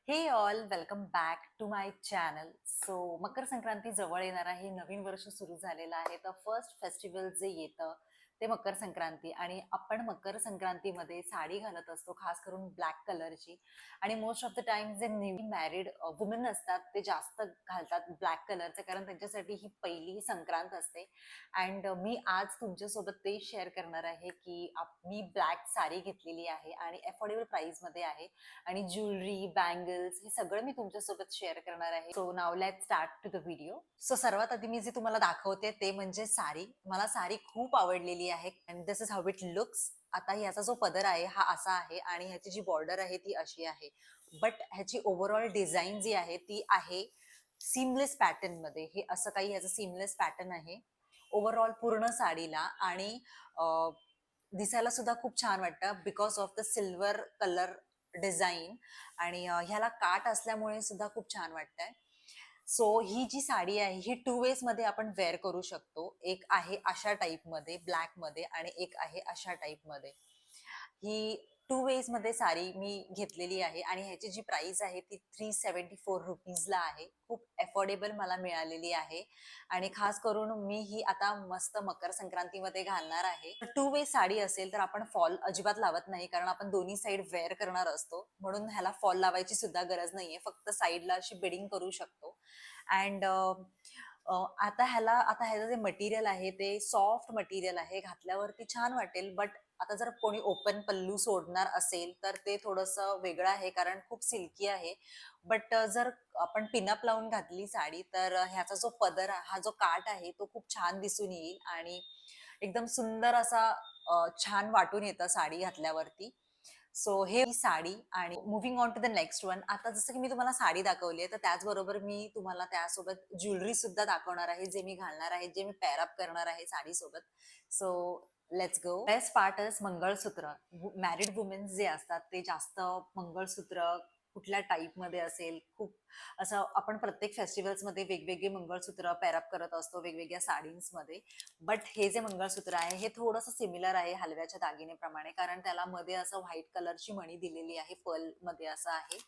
हे all welcome back to my channel. So Makar Sankranti जवळ येणार आहे, नवीन वर्ष सुरू झालेलं आहे. तर फर्स्ट फेस्टिवल जे येतं ते मकर संक्रांती आणि आपण मकर संक्रांतीमध्ये साडी घालत असतो, खास करून ब्लॅक कलरची. आणि मोस्ट ऑफ द टाइम जे न्यू मॅरिड वुमेन असतात ते जास्त घालतात ब्लॅक कलरचं, कारण त्यांच्यासाठी ही पहिली संक्रांत असते. अँड मी आज तुमच्यासोबत ते शेअर करणार आहे की मी ब्लॅक साडी घेतलेली आहे आणि अफोर्डेबल प्राइसमध्ये आहे. आणि ज्वेलरी, बँगल्स हे सगळं मी तुमच्यासोबत शेअर करणार आहे. So now let start to the video. So सर्वात आधी मी जे तुम्हाला दाखवते ते म्हणजे साडी. मला साडी खूप आवडलेली आहे and this is how it looks. आता ह्याचा जो पदर आहे हा असा आहे आणि ह्याची जी बॉर्डर आहे ती अशी आहे. बट ह्याची ओव्हरऑल डिझाईन जी आहे ती आहे सीमलेस पॅटर्न मध्ये. हे असं काही ह्याचं सीमलेस पॅटर्न आहे ओव्हरऑल पूर्ण साडीला. आणि दिसायला सुद्धा खूप छान वाटतं because of the silver colour design. आणि ह्याला काट असल्यामुळे सुद्धा खूप छान वाटतंय. सो ही जी साडी आहे ही टू वेज मध्ये आपण वेअर करू शकतो. एक आहे अशा टाईप मध्ये ब्लॅक मध्ये आणि एक आहे अशा टाईप मध्ये. ही टू वेज मध्ये साडी मी घेतलेली आहे आणि ह्याची जी प्राइस आहे ती 374 रुपीजला आहे. खूप अफोर्डेबल मला मिळालेली आहे. आणि खास करून मी ही आता मस्त मकर संक्रांतीमध्ये घालणार आहे. टू वे साडी असेल तर आपण फॉल अजिबात लावत नाही, कारण आपण दोन्ही साइड वेअर करणार असतो, म्हणून ह्याला फॉल लावायची सुद्धा गरज नाहीये. फक्त साईडला अशी बेडिंग करू शकतो. अँड आता ह्याचं जे मटेरियल आहे ते सॉफ्ट मटेरियल आहे, घातल्यावरती छान वाटेल. बट आता जर कोणी ओपन पल्लू सोडणार असेल तर ते थोडंसं वेगळं आहे, कारण खूप सिल्की आहे. बट जर आपण पिनअप लावून घातली साडी तर ह्याचा जो पदर हा जो काठ आहे तो खूप छान दिसून येईल आणि एकदम सुंदर असा छान वाटून येतं साडी घातल्यावरती. सो हे साडी. आणि moving on to the next one. आता जसं की मी तुम्हाला साडी दाखवली आहे तर त्याचबरोबर मी तुम्हाला त्यासोबत ज्वेलरी सुद्धा दाखवणार आहे, जे मी घालणार आहे, जे मी पेअर अप करणार आहे साडी सोबत. So let's go. Best part is mangalsutra. Married women जे असतात ते जास्त मंगळसूत्र कुठल्या टाईप मध्ये असेल, खूप असं आपण प्रत्येक फेस्टिवल्स मध्ये वेगवेगळे मंगळसूत्र पेअरअप करत असतो वेगवेगळ्या साडींमध्ये. बट हे जे मंगळसूत्र आहे हे थोडंसं सिमिलर आहे हलव्याच्या दागिनेप्रमाणे, कारण त्याला मध्ये असं व्हाईट कलरची मणी दिलेली आहे, पर्ल मध्ये असं आहे.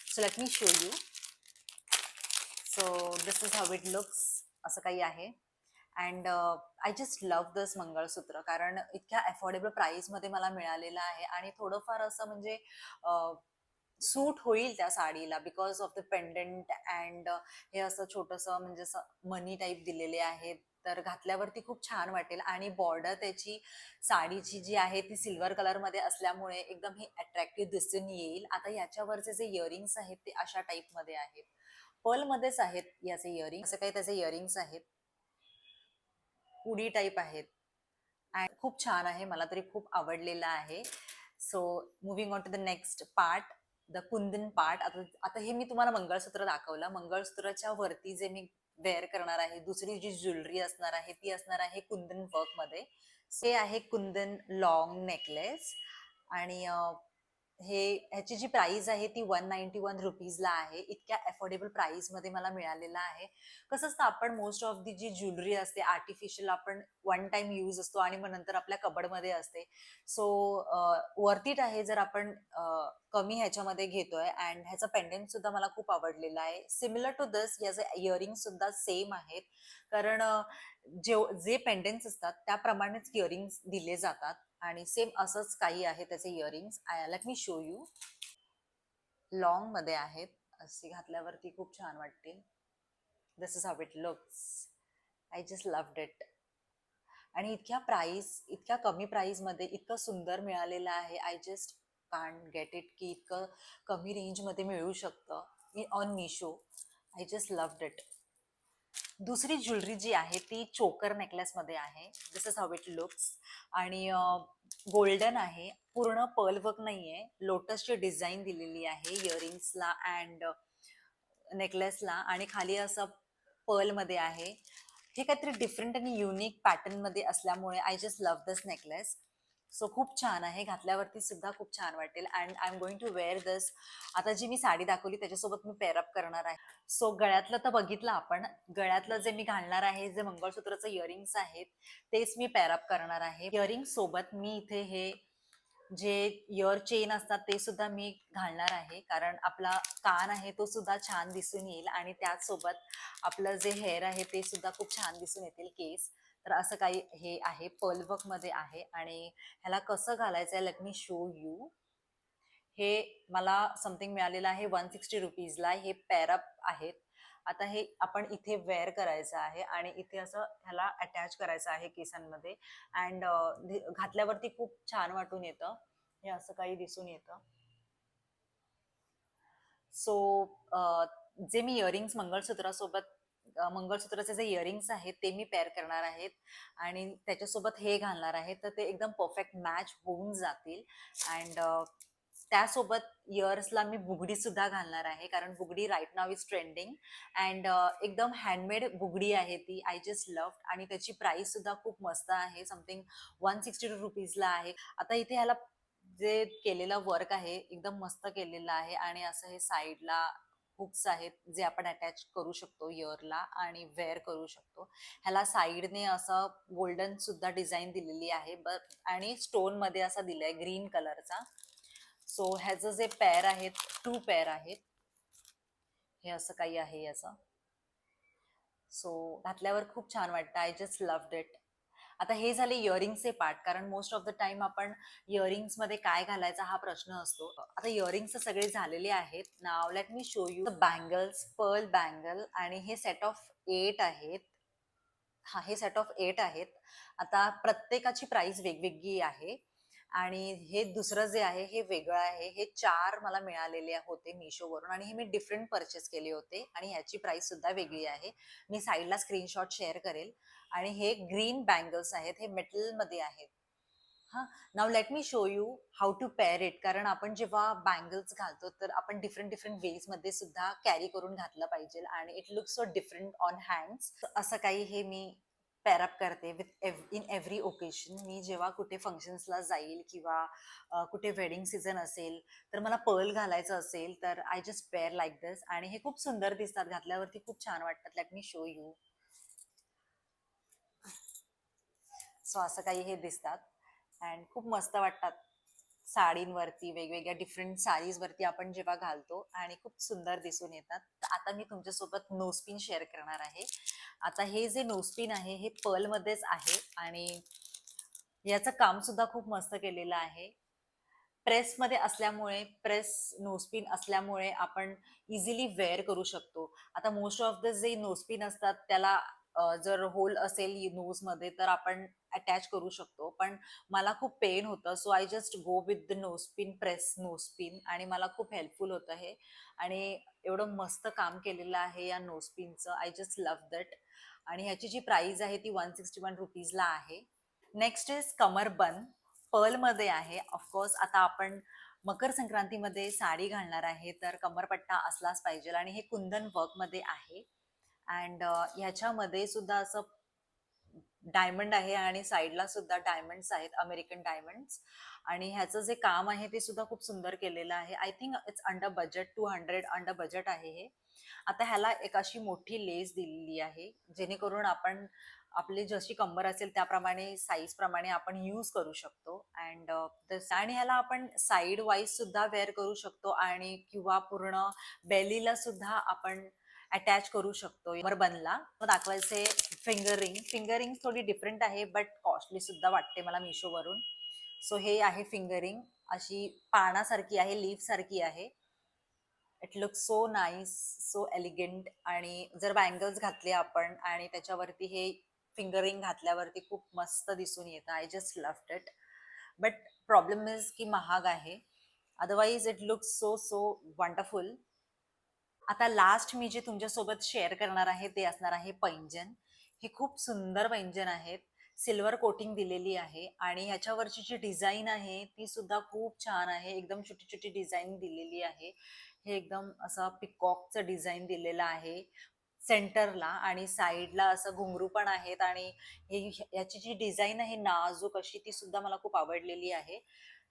So let me show you. So this is how it looks. असं काही आहे. अँड आय जस्ट लव्ह दिस मंगळसूत्र, कारण इतक्या अफोर्डेबल प्राइस मध्ये मला मिळालेलं आहे आणि थोडंफार असं म्हणजे सूट होईल त्या साडीला because of the pendant. And हे असं छोटंसं म्हणजे असं मनी टाईप दिलेले आहेत, तर घातल्यावरती खूप छान वाटेल. आणि बॉर्डर त्याची साडीची जी आहे ती सिल्वर कलर मध्ये असल्यामुळे एकदम हे अट्रॅक्टिव्ह दिसून येईल. आता याच्यावरचे जे इयरिंग्स आहेत ते अशा टाईप मध्ये आहेत, पर्ल मध्येच आहेत याचे इयरिंग. असं काही त्याचे इयरिंग्स आहेत, पुडी टाईप आहेत. आणि खूप छान आहे, मला तरी खूप आवडलेलं आहे. So moving on to the next part, the Kundan part. आता आता हे मी तुम्हाला मंगळसूत्र दाखवलं. मंगळसूत्राच्या वरती जे मी वेअर करणार आहे, दुसरी जी ज्वेलरी असणार आहे ती असणार आहे कुंदन वर्क मध्ये. हे आहे कुंदन लॉंग नेकलेस. आणि ह्याची जी प्राइस आहे ती 191 रुपीजला आहे. इतक्या अफोर्डेबल प्राइस मध्ये मला मिळालेला आहे. कसं असतं, आपण मोस्ट ऑफ दी जी ज्वेलरी असते आर्टिफिशियल, आपण वन टाइम यूज असतो आणि मग नंतर आपल्या कबडमध्ये असते. सो वर्थ इट आहे जर आपण कमी ह्याच्यामध्ये घेतोय. अँड ह्याचं पेंडेंट सुद्धा मला खूप आवडलेलं आहे. सिमिलर टू दिस याचे इयरिंग सुद्धा सेम आहेत, कारण जे पेंडेंट्स असतात त्याप्रमाणेच इयरिंग्स दिले जातात. आणि सेम असंच काही आहे त्याचे earrings. Let me show you. Long मध्ये आहेत, असे घातल्यावरती खूप छान वाटतील. This is how it looks. I just loved it. आणि इतक्या कमी प्राइस मध्ये इतकं सुंदर मिळालेलं आहे. I just can't get it की इतकं कमी रेंज मध्ये मिळू शकतं on Meesho. I just loved it. दुसरी ज्वेलरी जी आहे ती चोकर नेकलेस मध्ये आहे. This is how it looks. आणि गोल्डन आहे, पूर्ण पर्ल वर्क नाहीये, लोटसची डिझाईन दिलेली आहे इयरिंग्सला अँड नेकलेसला. आणि खाली असं पर्ल मध्ये आहे. हे काहीतरी डिफरंट आणि युनिक पॅटर्न मध्ये असल्यामुळे I just love this necklace. So खूप छान आहे, घातल्यावरती सुद्धा खूप छान वाटेल. And I am going to wear this. आता जी मी साडी दाखवली त्याच्यासोबत मी पेअरअप करणार आहे. सो गळ्यातलं तर बघितलं आपण. गळ्यातलं जे मी घालणार आहे, जे मंगळसूत्राचं इयरिंग्स आहेत तेच मी पेअरअप करणार आहे. इयरिंग सोबत मी इथे हे जे इयर चेन असतात ते सुद्धा मी घालणार आहे, कारण आपला कान आहे तो सुद्धा छान दिसून येईल आणि त्याचसोबत आपलं जे हेअर आहे ते सुद्धा खूप छान दिसून येतील, केस. तर असं काही हे आहे, पर्ल वर्क मध्ये आहे आणि ह्याला कसं घालायचंय, लेट मी शो यू. हे मला समथिंग मिळालेलं आहे 160 रुपीजला. हे पेअरअप आहेत. आता हे आपण इथे वेअर करायचं आहे आणि इथे असं ह्याला अटॅच करायचं आहे केसांमध्ये. अँड घातल्यावरती खूप छान वाटून येतं. हे असं काही दिसून येतं. सो जे मी इयरिंग्स मंगळसूत्रासोबत, मंगळसूत्राचे जे इयरिंग्स आहेत ते मी पेअर करणार आहेत आणि त्याच्यासोबत हे घालणार आहे, तर ते एकदम परफेक्ट मॅच होऊन जातील. अँड त्यासोबत इयर्सला मी बुगडी सुद्धा घालणार आहे, कारण बुगडी राईट नाव इज ट्रेंडिंग. अँड एकदम हँडमेड बुगडी आहे ती. I just love. आणि त्याची प्राइस सुद्धा खूप मस्त आहे, समथिंग 162 रुपीजला आहे. आता इथे ह्याला जे केलेलं वर्क आहे एकदम मस्त केलेलं आहे आणि असं हे साईडला हुक्स आहेत जे आपण अटॅच करू शकतो इयरला आणि वेअर करू शकतो. ह्याला साईडने असं गोल्डन सुद्धा डिझाईन दिलेली आहे, आणि स्टोन मध्ये असा दिलाय ग्रीन कलरचा. सो ह्याचं जे पेअर आहेत, 2 पेअर आहेत. हे असं काही आहे याचं. सो घातल्यावर खूप छान वाटतं. I just loved it. आता हे झाले इयरिंगचे पार्ट, कारण मोस्ट ऑफ द टाइम आपण इयरिंग्स मध्ये काय घालायचा हा प्रश्न असतो. आता इयरिंग्स सगळे झालेले आहेत. Now let me show you the bangles, pearl bangle. आणि हे सेट ऑफ 8 आहेत. हा, हे सेट ऑफ 8 आहेत. आता प्रत्येकाची प्राइस वेगवेगळी आहे आणि हे दुसरं जे आहे हे वेगळं आहे. हे 4 मला मिळालेले होते मीशोवरून आणि हे मी डिफरंट परचेस केले होते आणि ह्याची प्राइस सुद्धा वेगळी आहे. मी साईडला स्क्रीनशॉट शेअर करेल. आणि हे ग्रीन बँगल्स आहेत, हे मेटल मध्ये आहेत. हा, now let me show you how to pair it. कारण आपण जेव्हा बँगल्स घालतो तर आपण डिफरंट डिफरंट वेज मध्ये सुद्धा कॅरी करून घातलं पाहिजे आणि it look so different on hands. असं काही हे मी पेअरअप करते विथ इन एव्हरी ओकेजन. मी जेव्हा कुठे फंक्शन्सला जाईल किंवा कुठे वेडिंग सीझन असेल तर मला पर्ल घालायचं असेल तर आय जस्ट पेअर लाईक दिस. आणि हे खूप सुंदर दिसतात, घातल्यावरती खूप छान वाटतात. Late me show you. So असं काही हे दिसतात अँड खूप मस्त वाटतात साडींवरती. वेगवेगळ्या डिफरंट साडीज वरती आपण जेव्हा घालतो आणि खूप सुंदर दिसून येतात. आता मी तुमच्यासोबत नोस्पिन शेअर करणार आहे. आता हे जे नोस्पिन आहे हे पर्ल मध्येच आहे आणि याचं काम सुद्धा खूप मस्त केलेलं आहे. प्रेसमध्ये असल्यामुळे, प्रेस नोस्पिन असल्यामुळे आपण इझिली वेअर करू शकतो. आता मोस्ट ऑफ द जे नोस्पिन असतात त्याला जर होल असेल नोज मध्ये तर आपण अटॅच करू शकतो, पण मला खूप पेन होतं. So I just go with the nose pin, press nose pin. आणि मला खूप हेल्पफुल होतं हे. आणि एवढं मस्त काम केलेलं आहे या नोस्पिनचं. I just love that. आणि ह्याची जी प्राइस आहे ती 161 रुपीजला आहे. Next is कमरबंद. पर्ल मध्ये आहे. ऑफकोर्स आता आपण मकर संक्रांतीमध्ये साडी घालणार आहे तर कमरपट्टा असलाच पाहिजे आणि हे कुंदन वर्क मध्ये आहे. अँड ह्याच्यामध्ये सुद्धा असं डायमंड आहे आणि साईडला सुद्धा डायमंड्स आहेत, अमेरिकन डायमंड्स. आणि ह्याचं जे काम आहे ते सुद्धा खूप सुंदर केलेलं आहे. I think it's under budget, 200 under budget आहे हे. आता ह्याला एक अशी मोठी लेस दिलेली आहे जेणेकरून आपण आपली जशी कंबर असेल त्याप्रमाणे साईज प्रमाणे आपण यूज करू शकतो. अँड आणि ह्याला आपण साईड वाईज सुद्धा वेअर करू शकतो आणि किंवा पूर्ण बेलीला सुद्धा आपण अटॅच करू शकतो. बनला दाखवायचे फिंगरिंग. फिंगरिंग थोडी डिफरंट आहे बट कॉस्टली सुद्धा वाटते मला मीशोवरून. सो हे आहे फिंगरिंग. अशी पानासारखी आहे, लीफ सारखी आहे. It look so nice, so elegant. आणि जर बँगल्स घातले आपण आणि त्याच्यावरती हे फिंगरिंग घातल्यावरती खूप मस्त दिसून येतं. I just loved it. But problem is की महाग आहे. Otherwise it look so so wonderful. आता लास्ट मी जे तुमच्यासोबत शेअर करणार आहे ते असणार आहे पैंजन. हे खूप सुंदर पैंजन आहेत. सिल्वर कोटिंग दिलेली आहे आणि ह्याच्यावरची जी डिझाईन आहे ती सुद्धा खूप छान आहे. एकदम छोटी छोटी डिझाईन दिलेली आहे. हे एकदम असं पिकॉकचं डिझाईन दिलेलं आहे सेंटरला आणि साईडला असं घुंगरू पण आहेत. आणि याची जी डिझाईन आहे नाजूक अशी ती सुद्धा मला खूप आवडलेली आहे.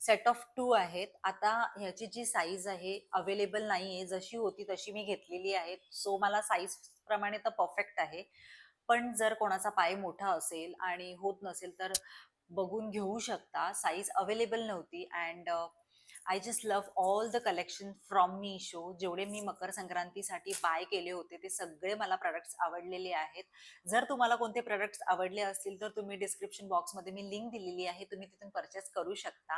सेट ऑफ 2 आहेत. आता ह्याची जी साईज आहे अवेलेबल नाहीये, जशी होती तशी मी घेतलेली आहे. सो मला साईज प्रमाणे तर परफेक्ट आहे. पण जर कोणाचा पाय मोठा असेल आणि होत नसेल तर बघून घेऊ शकता. साईज अवेलेबल नव्हती and I just love all the collection from Meesho. जेवढे मी मकर संक्रांतीसाठी बाय केले होते ते सगळे मला प्रोडक्ट्स आवडलेले आहेत. जर तुम्हाला कोणते प्रोडक्ट्स आवडले असतील तर तुम्ही डिस्क्रिप्शन बॉक्समध्ये मी लिंक दिलेली आहे, तुम्ही तिथून परचेस करू शकता.